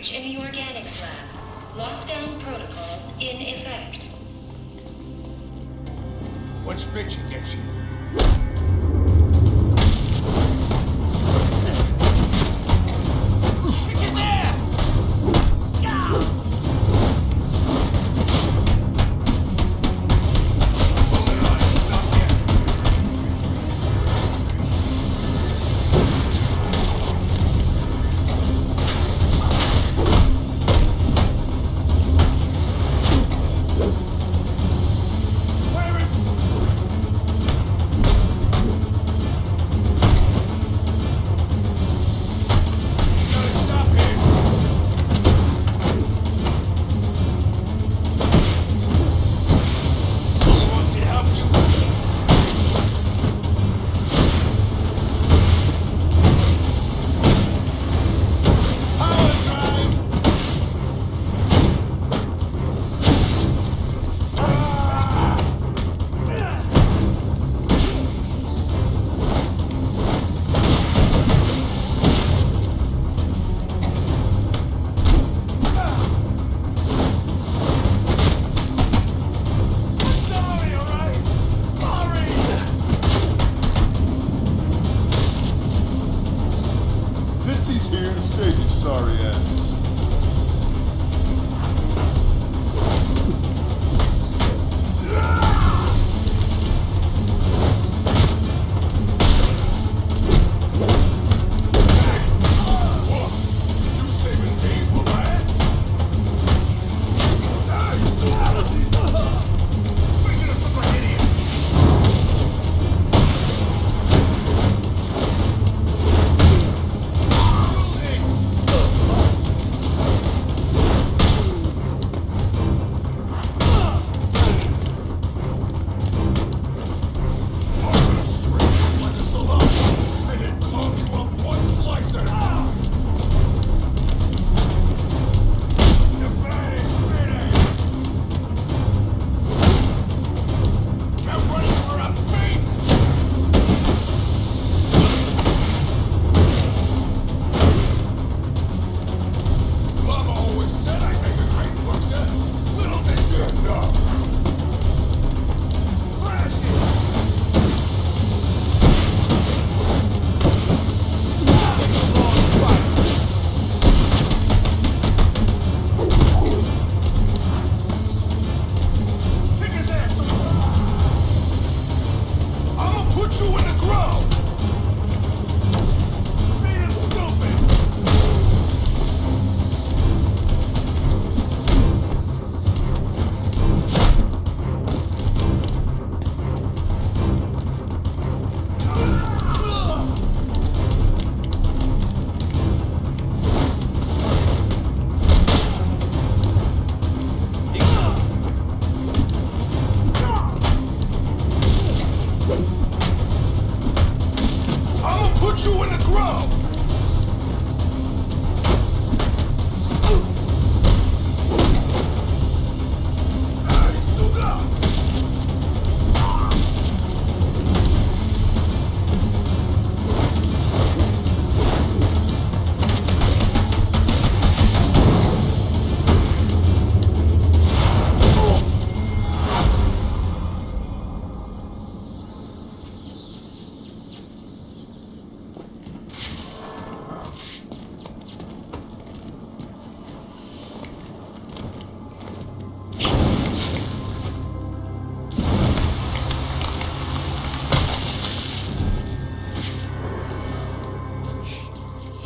breach in the organics lab. Lockdown protocols in effect. What's fiction gets you? Kick his ass!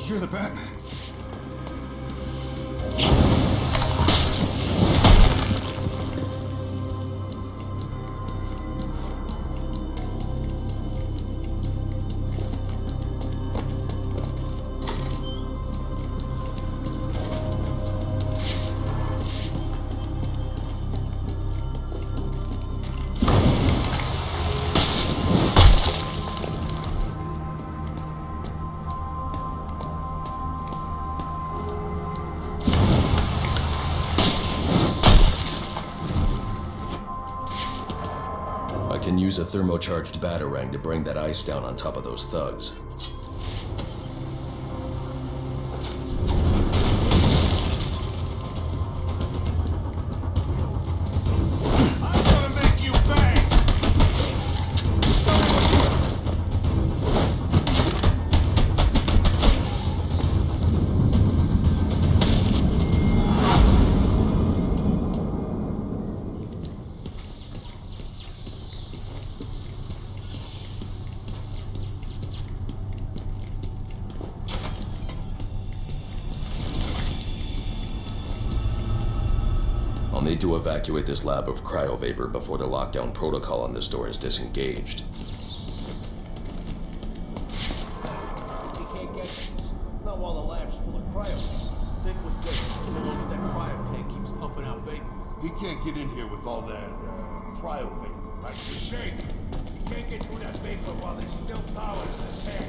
You're the Batman. Can use a thermocharged batarang to bring that ice down on top of those thugs. need to evacuate this lab of cryovapor before the lockdown protocol on this door is disengaged. He can't get this. Not while the lab's full of cryo. Think we're safe as long as that cryo tank keeps pumping out vapors. He can't get in here with all that, cryo vapor. That's the shake. You can't get through that vapor while there's still power in his head.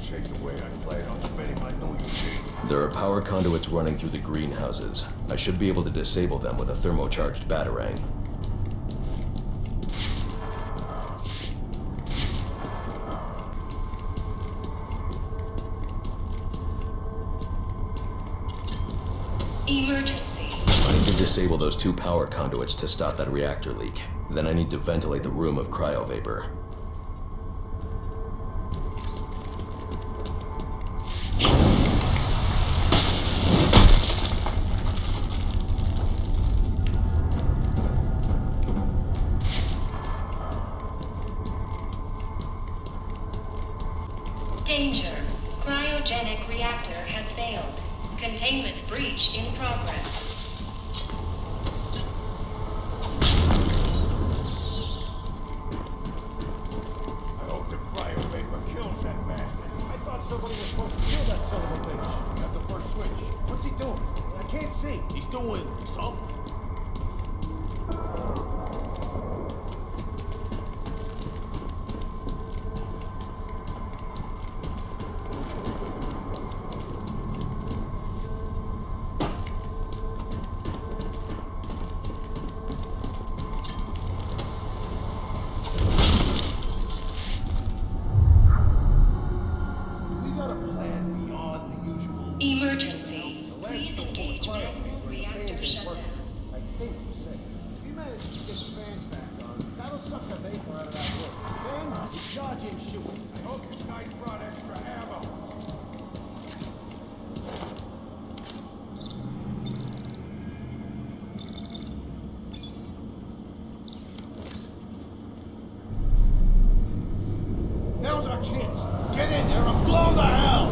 Shake the way I play on spending my new Eugene. There are power conduits running through the greenhouses. I should be able to disable them with a thermocharged batarang. Emergency. I need to disable those 2 power conduits to stop that reactor leak. Then I need to ventilate the room of cryovapor. Danger. Cryogenic reactor has failed. Containment breach in progress. I hope the cryo vapor kills that bastard. I thought somebody was supposed to kill that son of a bitch. Got the first switch. What's he doing? I can't see. He's doing something. We got a plan beyond the usual. Emergency. Please engage manual reactor shutdown. I think we're safe. If you manage to get the fans back on, that'll suck the vapor out of that room. Then we charge in shooting. I hope you guys brought extra ammo. Now's our chance. Get in there and blow 'em to hell!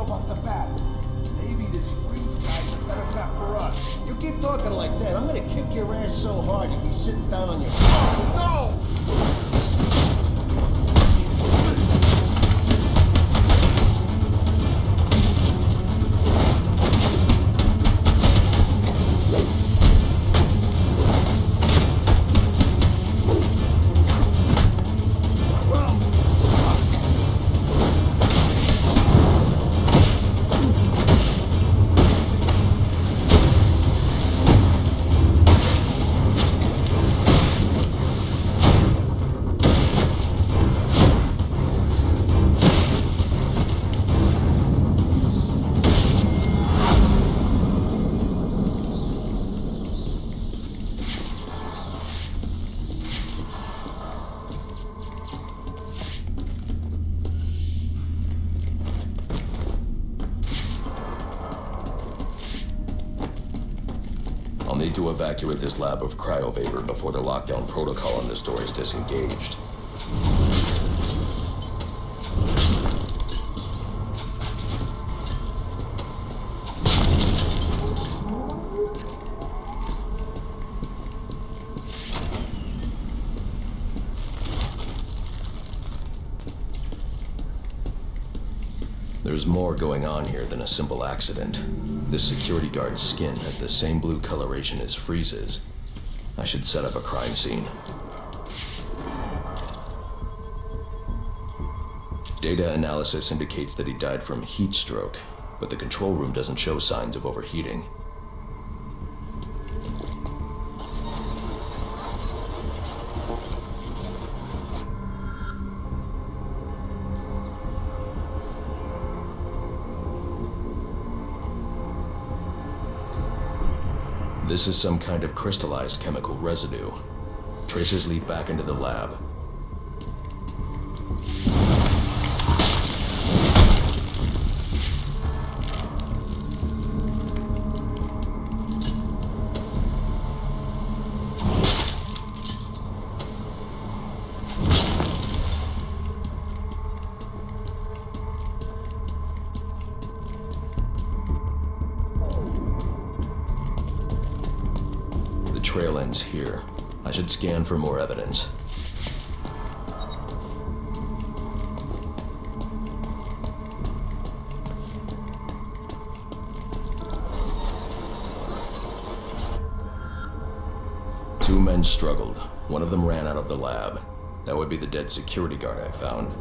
about the bat. Maybe this Freeze guy's a better bet for us. You keep talking like that, I'm gonna kick your ass so hard you'll be sitting down on your... Oh, I'll need to evacuate this lab of cryovapor before the lockdown protocol on this door is disengaged. There's more going on here than a simple accident. This security guard's skin has the same blue coloration as Freeze's. I should set up a crime scene. Data analysis indicates that he died from heat stroke, but the control room doesn't show signs of overheating. This is some kind of crystallized chemical residue. Traces lead back into the lab. Trail ends here. I should scan for more evidence. Two men struggled. One of them ran out of the lab. That would be the dead security guard I found.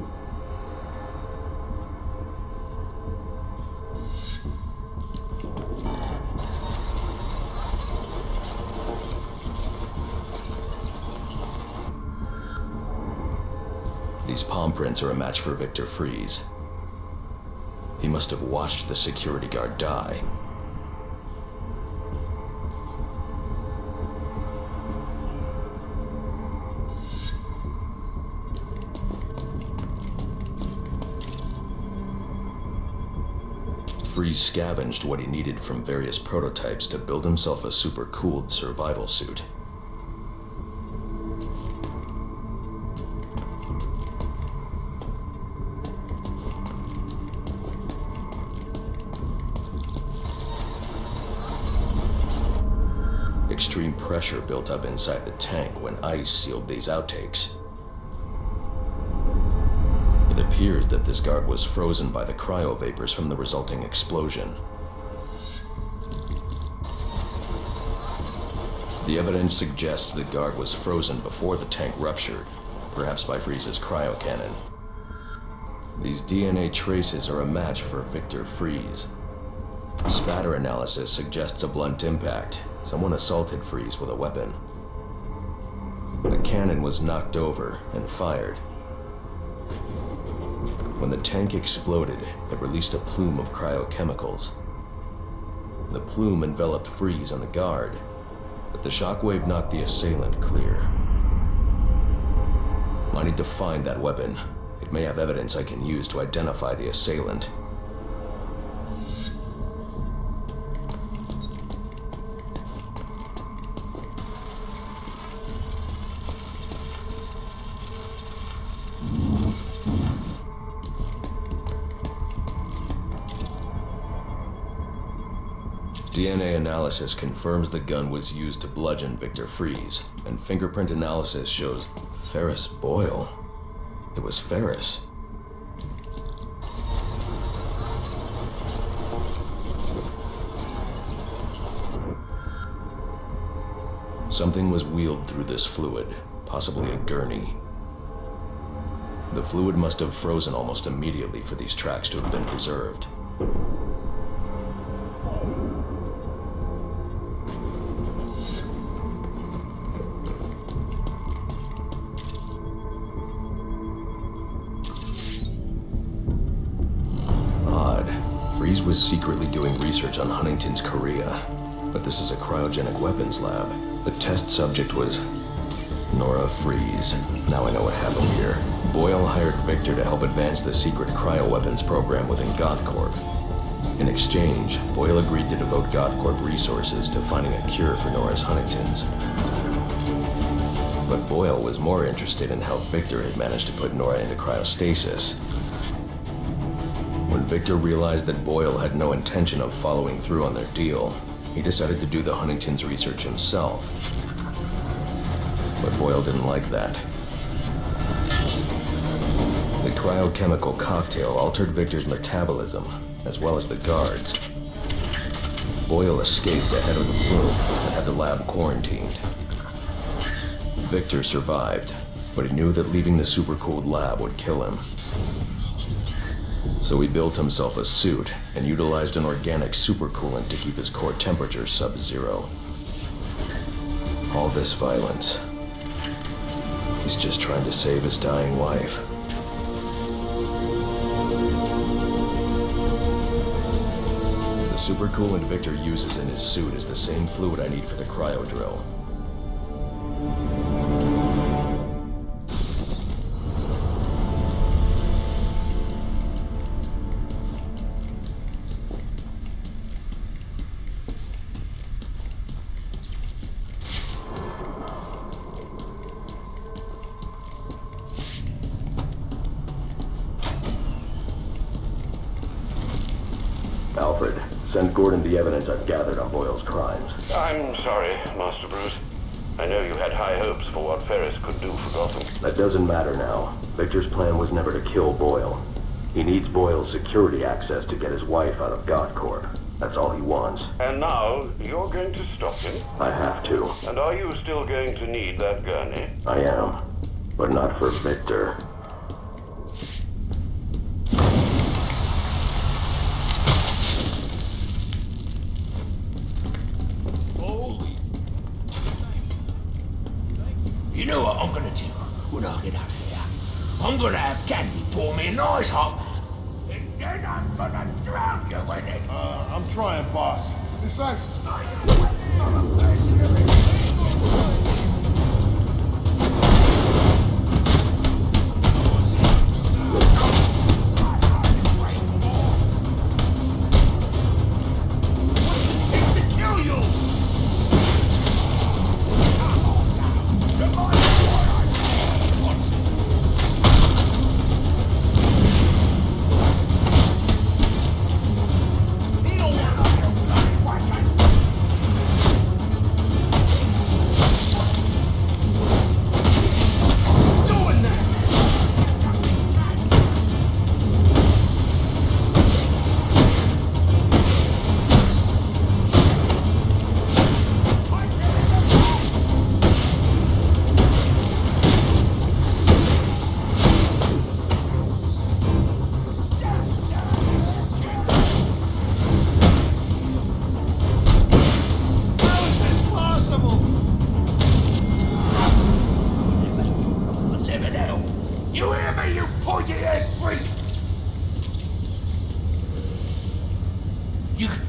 These palm prints are a match for Victor Freeze. He must have watched the security guard die. Freeze scavenged what he needed from various prototypes to build himself a super-cooled survival suit. Extreme pressure built up inside the tank when ice sealed these outtakes. It appears that this guard was frozen by the cryovapors from the resulting explosion. The evidence suggests the guard was frozen before the tank ruptured, perhaps by Freeze's cryocannon. These DNA traces are a match for Victor Freeze. Spatter analysis suggests a blunt impact. Someone assaulted Freeze with a weapon. The cannon was knocked over and fired. When the tank exploded, it released a plume of cryochemicals. The plume enveloped Freeze and the guard, but the shockwave knocked the assailant clear. I need to find that weapon. It may have evidence I can use to identify the assailant. DNA analysis confirms the gun was used to bludgeon Victor Freeze, and fingerprint analysis shows Ferris Boyle. It was Ferris. Something was wheeled through this fluid, possibly a gurney. The fluid must have frozen almost immediately for these tracks to have been preserved. Odd. Freeze was secretly doing research on Huntington's Korea, but this is a cryogenic weapons lab. The test subject was Nora Freeze. Now I know what happened here. Boyle hired Victor to help advance the secret cryoweapons program within GothCorp. In exchange, Boyle agreed to devote GothCorp resources to finding a cure for Nora's Huntingtons. But Boyle was more interested in how Victor had managed to put Nora into cryostasis. When Victor realized that Boyle had no intention of following through on their deal, he decided to do the Huntington's research himself. But Boyle didn't like that. The cryochemical cocktail altered Victor's metabolism, as well as the guards. Boyle escaped ahead of the plume and had the lab quarantined. Victor survived, but he knew that leaving the supercooled lab would kill him. So he built himself a suit and utilized an organic supercoolant to keep his core temperature sub-zero. All this violence. He's just trying to save his dying wife. The supercoolant Victor uses in his suit is the same fluid I need for the cryo drill. Alfred, send Gordon the evidence I've gathered on Boyle's crimes. I'm sorry, Master Bruce. I know you had high hopes for what Ferris could do for Gotham. That doesn't matter now. Victor's plan was never to kill Boyle. He needs Boyle's security access to get his wife out of GothCorp. That's all he wants. And now, you're going to stop him? I have to. And are you still going to need that gurney? I am. But not for Victor. You know what I'm gonna do when I get out of here? I'm gonna have Candy pour me a nice hot bath. And then I'm gonna drown you in it. I'm trying, boss. This ice is... Are you waiting on a person of it?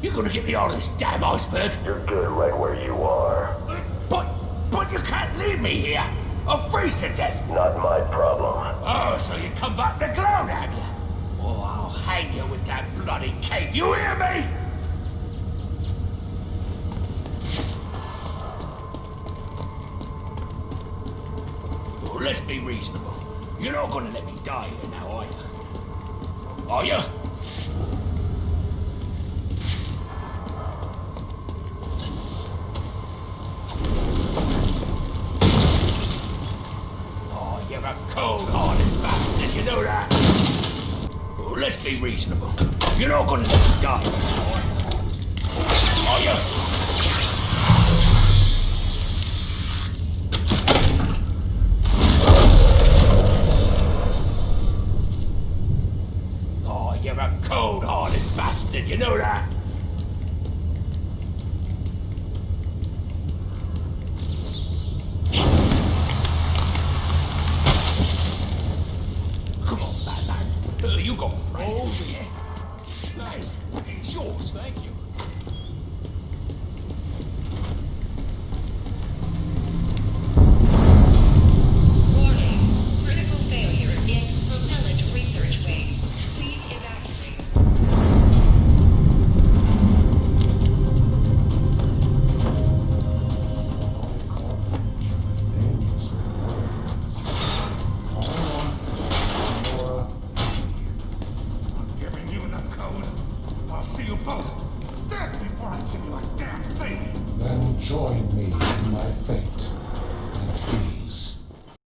You're gonna get me out of this damn iceberg. You're good right where you are. But you can't leave me here. I'll freeze to death. Not my problem. Oh, so you come back to gloat, have you? Oh, I'll hang you with that bloody cape. You hear me? Well, let's be reasonable. You're not gonna let me die here now, are you? Are you? cold-hearted bastard, you know that? Well, let's be reasonable. You're not gonna let me die, are you? Oh, you're a cold-hearted bastard, you know that? Come on, Batman. You got praise. Oh, yeah. Nice. It's yours. Thank you. Warning. Critical failure in propellant research wing. Please evacuate. I'm giving you the code. I'll see you both dead before I give you a damn thing. Then join me in my fate.